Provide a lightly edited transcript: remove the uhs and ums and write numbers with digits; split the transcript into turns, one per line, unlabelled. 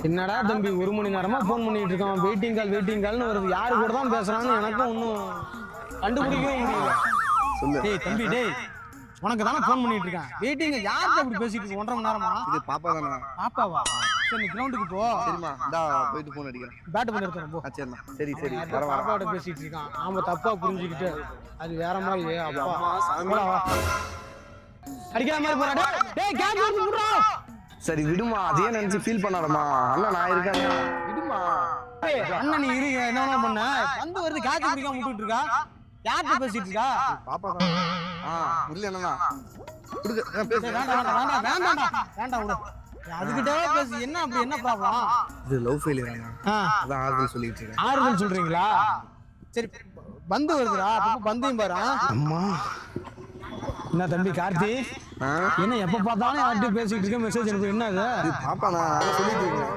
என்னடா தம்பி 1 மணி நேரமா போன் பண்ணிட்டு இருக்கான். வெயிட்டிங் கால்னு வருது. யாரு கூட தான் பேசுறான்னு எனக்கும் ஒன்றும் கண்டுபிடிக்கவே முடியல.
சொல்லு.
டேய் தம்பி டேய், உனக்கு தானே போன் பண்ணிட்டு இருக்கேன். வெயிட்டிங் யார்கிட்ட அப்படி பேசிட்டு இருக்கு 1.5 மணி நேரமா?
இது பாப்பா தானே.
பாப்பாவா? சரி நீ கிரவுண்டுக்கு போ.
சரிம்மா இந்தா போயிட்டு போன் அடிக்கிறேன்.
பேட் பண்ணி எடுத்துறேன் போ.
சரிண்ணா. சரி
பாப்பாவோட பேசிட்டு இருக்கான். ஆமா தப்பா புரிஞ்சுக்கிட்டு அது வேற மாதிரி. அப்பா அடிக்கிற மாதிரி போறா. டேய் கேட்ச் எடுத்து விடுறா.
சரி விடுமா, அதே நினைச்சு ஃபீல் பண்ணாதம்மா. அண்ணா நான் இருக்கேன், விடுமா.
அண்ணன் நீ இரு, என்ன பண்ண வந்து வருது கேட்ச் பிடிக்காம விட்டுட்டு இருக்கா. யார்கிட்ட பேசிட்டு இருக்கா?
பாப்பா தான். இல்ல என்னண்ணா பேசு.
வேண்டாம் விடு. அதுக்கிட்டே பேசு. என்ன அப்படி என்ன ப்ராப்ளம்?
இது லவ் ஃபெயிலியர் அண்ணா. அதான் ஆறுதல் சொல்லிட்டு இருக்கேன்.
ஆறுதல் சொல்றீங்களா? சரி பந்து வருதுடா, அப்ப பந்தையும் பாரு.
அம்மா
என்ன தம்பி கார்த்தி, என்ன எப்ப பார்த்தாலும் யார்கிட்டயும் பேசிட்டு இருக்க, மெசேஜ் அனுப்பு. என்ன அது?
பாப்பா நான் சொல்லிட்டு இருக்கேன்.